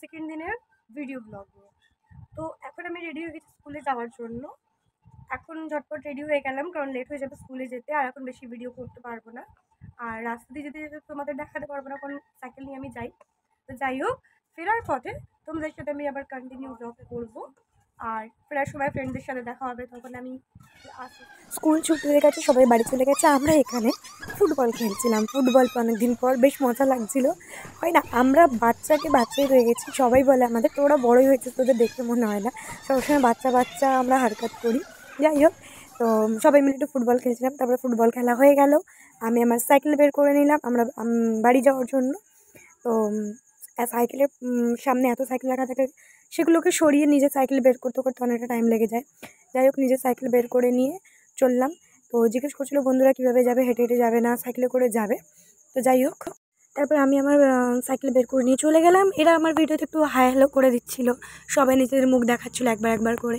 Second দিনের video blog নিয়ে। তো এখন আমি রেডি হয়ে গেছি স্কুলে যাওয়ার জন্য। এখন ঝটপট রেডি হয়ে গেলাম, কারণ লেট হয়ে যাবে স্কুলে যেতে। আর এখন বেশি ভিডিও করতে পারবো না, আর রাস্তা দিয়ে যেতে যেতে তোমাদের দেখাতে পারবো না, কারণ সাইকেল নিয়ে আমি যাই। তো যাই হোক, ফেরার পথে তোমাদের সাথে আমি আবার কন্টিনিউ ব্লগ করবো। আর ফেরার সময় ফ্রেন্ডদের সাথে দেখা হবে, তখন আমি স্কুল ছুটি হয়ে গেছে, সবাই বাড়ি চলে গেছে। আমরা এখানে ফুটবল খেলছিলাম। ফুটবল অনেকদিন পর, বেশ মজা লাগছিল। হয় না, আমরা বাচ্চাই রয়ে গেছি। সবাই বলে আমাদের, তোরা বড়ই হয়েছে, তোদের দেখে মনে হয় না, সবসময় বাচ্চা বাচ্চা আমরা হারকাত করি। যাই হোক, তো সবাই মিলে একটু ফুটবল খেলছিলাম। তারপরে ফুটবল খেলা হয়ে গেল, আমি আমার সাইকেল বের করে নিলাম আমরা বাড়ি যাওয়ার জন্য। তো সাইকেলের সামনে এত সাইকেল রাখা থাকে, সেগুলোকে সরিয়ে নিজের সাইকেল বের করতে করতে অনেকটা টাইম লেগে যায়। যাই হোক, নিজের সাইকেল বের করে নিয়ে চললাম। তো জিজ্ঞেস করছিলো বন্ধুরা কীভাবে যাবে, হেঁটে হেঁটে যাবে না সাইকেলে করে যাবে। তো যাই হোক, তারপর আমি আমার সাইকেল বের করে নিয়ে চলে গেলাম। এরা আমার ভিডিওতে একটু হাই হ্যালো করে দিচ্ছিলো, সবাই নিজেদের মুখ দেখাচ্ছিলো একবার একবার করে।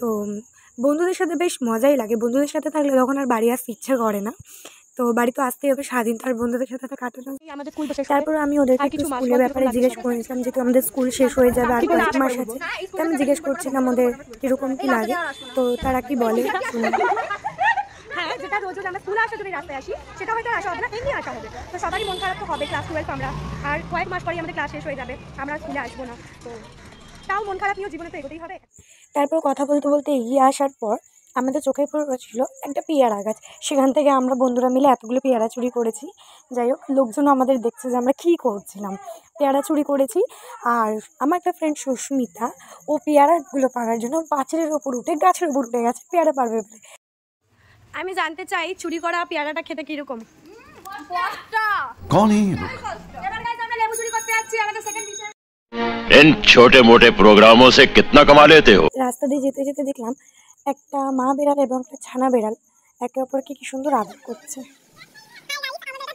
তো বন্ধুদের সাথে বেশ মজাই লাগে। বন্ধুদের সাথে থাকলে তখন আর বাড়ি আসতে ইচ্ছে করে না। তো বাড়ি তো আসতেই হবে, সারাদিন তো আর বন্ধুদের সাথে কাটানো। তারপর আমি ওদেরকে একটু স্কুলের ব্যাপারে জিজ্ঞেস করেছিলাম, যেহেতু আমাদের স্কুল শেষ হয়ে যাবে আর কয়েক মাস আছে। তো আমি জিজ্ঞেস করছিলাম ওদের কীরকম কী লাগে, তো তারা কি বলে শুনুন। হ্যাঁ, যেটা রোজ রোজ আমরা স্কুলে আসা যদি রাস্তায় আসি, সেটা হয়তো আসা হবে না, এমনি আসা হবে। তো সবারই মন খারাপ তো হবে। ক্লাস 12 আমরা, আর কয়েক মাস পরেই আমাদের ক্লাস শেষ হয়ে যাবে, আমরা স্কুলে আসবো না। তো তাও মন খারাপ নিয়েও জীবনে তো এগোতেই হবে। তারপর কথা বলতে বলতে এগিয়ে আসার পর আমাদের চোখে পড়েছিল একটা পেয়ারা গাছ। সেখান থেকে আমরা বন্ধুরা মিলে এতগুলো পেয়ারা চুরি করেছি। যাই হোক, লোকজন আমাদের দেখছে যে আমরা কী করছিলাম, পেয়ারা চুরি করেছি। আর আমার একটা ফ্রেন্ড সুস্মিতা, ও পেয়ারাগুলো পাড়ার জন্য পাঁচিলের ওপর উঠে গাছের উপর উঠে গেছে পেয়ারা পারবে বলে। আমি জানতে চাই চুরি করা পেয়ারাটা খেতে কিরকম। कौन है ये लोग? इन छोटे मोटे प्रोग्रामों से कितना कमा लेते हो? রাস্তা দিয়ে যেতে যেতে দেখলাম একটা মা বেড়াল এবং একটা ছানা বেড়াল একে অপরকে কি সুন্দর আদর করছে।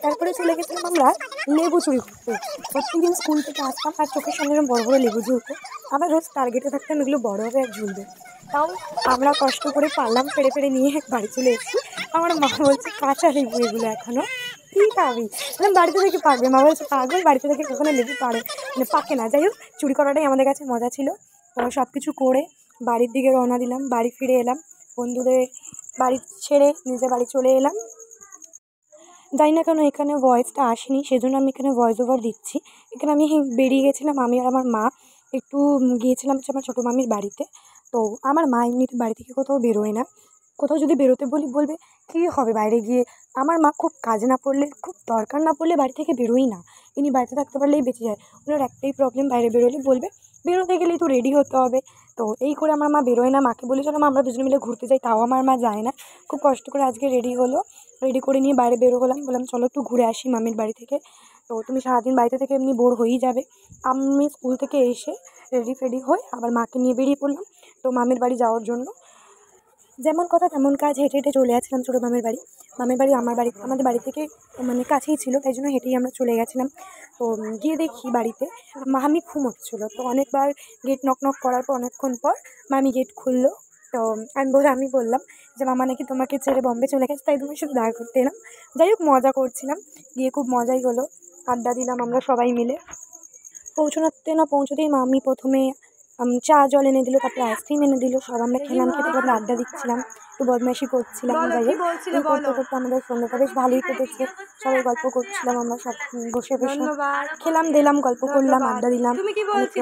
তারপরে চলে গেছিলাম আমরা লেবু চুরি করতে। প্রত্যেকদিন স্কুল থেকে আসতাম আর চোখের সামনে বড় বড় লেবু ঝুলতো। আমরা রোজ টার্গেটে থাকতাম এগুলো বড় হবে আর ঝুলবে। তাও আমরা কষ্ট করে পারলাম, পেড়ে পেড়ে নিয়ে বাড়ি চলে এসেছি। আমার মা বলছে কাঁচা লেবু এগুলো এখনো, কী পাবি? বাড়িতে থেকে পারবে। মা বলছে পাগল, বাড়িতে থেকে কখনো লেবু পারে মানে পাকে না। যাই হোক, চুরি করাটাই আমাদের কাছে মজা ছিল। তো সব কিছু করে বাড়ির দিকে রওনা দিলাম, বাড়ি ফিরে এলাম, বন্ধুদের বাড়ি ছেড়ে নিজের বাড়ি চলে এলাম। জানি না কেন এখানে ভয়েসটা আসেনি, সেজন্য আমি এখানে ভয়েস ওভার দিচ্ছি। এখানে আমি বেরিয়ে গেছিলাম, আমি আর আমার মা একটু গিয়েছিলাম হচ্ছে আমার ছোটো মামির বাড়িতে। তো আমার মা এমনিতে বাড়ি থেকে কোথাও বেরোয় না, কোথাও যদি বেরোতে বলি বলবে কী হবে বাইরে গিয়ে। আমার মা খুব কাজে না পড়লে, খুব দরকার না পড়লে বাড়ি থেকে বেরোই না। ইনি বাড়িতে থাকতে পারলেই বেঁচে যায়। ওনার একটাই প্রবলেম, বাইরে বেরোলে বলবে বেরোতে গেলেই তো রেডি হতে হবে। তো এই করে আমার মা বেরোয় না। মাকে বলি চলো মা আমরা দুজনে মিলে ঘুরতে যাই, তাও আমার মা যায় না। খুব কষ্ট করে আজকে রেডি হলো, রেডি করে নিয়ে বাইরে বেরো হলাম, বললাম চলো একটু ঘুরে আসি মামির বাড়ি থেকে। তো তুমি সারাদিন বাড়িতে থেকে এমনি বোর হয়েই যাবে। আমি স্কুল থেকে এসে রেডি ফেডি হয়ে আবার মাকে নিয়ে বেরিয়ে পড়লাম তো মামির বাড়ি যাওয়ার জন্য। যেমন কথা তেমন কাজ, হেঁটে হেঁটে চলে যাচ্ছিলাম ছোটো মামির বাড়ি। মামির বাড়ি আমাদের বাড়ি থেকে মানে কাছেই ছিল, তাই জন্য হেঁটেই আমরা চলে গেছিলাম। তো গিয়ে দেখি বাড়িতে মামি ঘুমোচ্ছিলো। তো অনেকবার গেট নক নক করার পর অনেকক্ষণ পর মামি গেট খুললো। তো আমি বললাম যে মামা নাকি তোমাকে ছেড়ে বম্বে চলে গেছে, তাই তোমার সাথে দেখা করতে এলাম। যাই হোক, মজা করছিলাম, গিয়ে খুব মজাই হলো, আড্ডা দিলাম আমরা সবাই মিলে। পৌঁছতেই মামি প্রথমে চা জল এনে দিল, তারপরে আইসক্রিম এনে দিল। সব আমরা খেলাম, খেতে খেতে আড্ডা দিচ্ছিলাম, একটু বদমাইশি করছিলাম। যাই হোক, করতে করতে আমাদের সন্ধ্যাটা বেশ ভালোই কেটেছে। সবাই গল্প করছিলাম, আমরা সব বসে বসে খেলাম দিলাম, গল্প করলাম, আড্ডা দিলাম।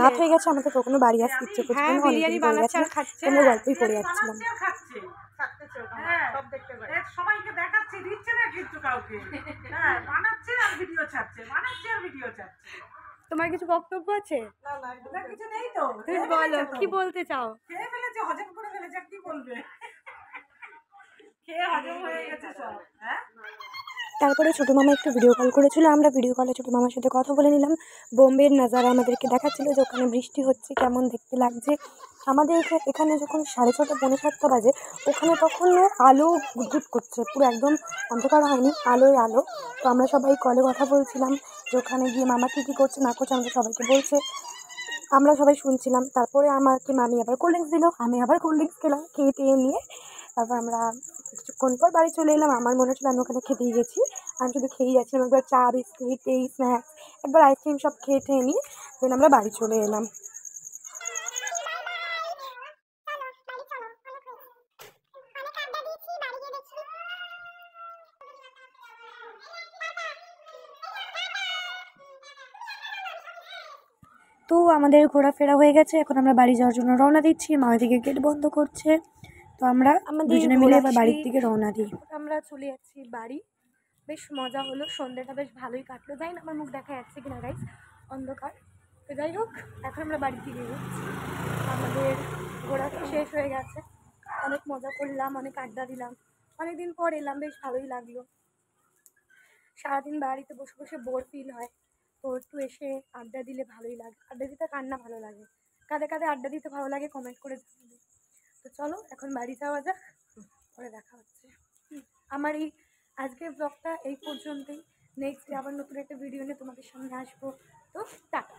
রাত হয়ে গেছে, আমাদের কখনো বাড়ি আসতে ইচ্ছে করছে না, অনেকদিন পরে গেছে, আমরা গল্পই করে যাচ্ছিলাম। সবাইকে দেখাচ্ছে, দিচ্ছে না কিন্তু কাউকে। হ্যাঁ, বানাচ্ছে আর ভিডিও ছাড়ছে, বানাচ্ছে আর ভিডিও ছাড়ছে। তোমার কিছু বক্তব্য আছে? না, কিছু নেই তো। তুমি বলো, কি বলতে চাও? খেয়ে ফেলেছে, হজম করে ফেলেছে, কি বলবে? খেয়ে হজম হয়ে গেছে সব। হ্যাঁ, তারপরে ছোটো মামা একটু ভিডিও কল করেছিল, আমরা ভিডিও কলে ছোটো মামার সাথে কথা বলে নিলাম। বোম্বের নাজারা আমাদেরকে দেখাচ্ছিলো যে ওখানে বৃষ্টি হচ্ছে, কেমন দেখতে লাগছে। আমাদের এখানে যখন 6:30 পৌনে 7টা বাজে, ওখানে তখন আলো গুটগুট করছে, পুরো একদম অন্ধকার হয়নি, আলোয় আলো। তো আমরা সবাই কলে কথা বলছিলাম যে ওখানে গিয়ে মামা কী কী করছে না করছে আমাদের সবাইকে বলছে, আমরা সবাই শুনছিলাম। তারপরে আমাকে মামি আবার কোল্ড ড্রিঙ্কস দিল, আমি আবার কোল্ড ড্রিঙ্কস খেলাম, খেয়ে টেয়ে নিয়ে তারপর আমরা কিছুক্ষণ পর বাড়ি চলে এলাম। আমার মনে হচ্ছিলো আমি ওখানে খেতেই গেছি, আমি শুধু খেয়েই যাচ্ছিলাম। একবার চা, বিস্কিট, এই স্ন্যাক্স, একবার আইসক্রিম, সব খেয়ে টেয়ে নিয়ে দেন আমরা বাড়ি চলে এলাম। তো আমাদের ঘোরাফেরা হয়ে গেছে, এখন আমরা বাড়ি যাওয়ার জন্য রওনা দিচ্ছি। মা দিকে গেট বন্ধ করছে, তো আমরা দুজনে মিলে এবার বাড়ির দিকে রওনা দিই। আমরা চলে যাচ্ছি বাড়ি। বেশ মজা হলো, সন্ধ্যাটা বেশ ভালোই কাটলো। যাই না আমার মুখ দেখা যাচ্ছে কিনা গাইস, অন্ধকার। তো যাই হোক, এখন আমরা বাড়ির দিকে যাচ্ছি। আমাদের ঘোরা শেষ হয়ে গেছে, অনেক মজা করলাম, অনেক আড্ডা দিলাম, অনেকদিন পর এলাম, বেশ ভালোই লাগলো। সারাদিন বাড়িতে বসে বসে বোর ফিল হয়, তো একটু এসে আড্ডা দিলে ভালোই লাগে। আড্ডা দিতে কার না ভালো লাগে, কাঁধে কাঁধে আড্ডা দিতে ভালো লাগে কমেন্ট করে জানাবে। তো চলো এখন বাড়ি যাওয়া যাক, পরে দেখা হচ্ছে। আমার এই আজকের ব্লগটা এই পর্যন্তই। নেক্সট ডে আবার নতুন একটা ভিডিও নিয়ে তোমাদের সামনে আসবো। তো টাটা।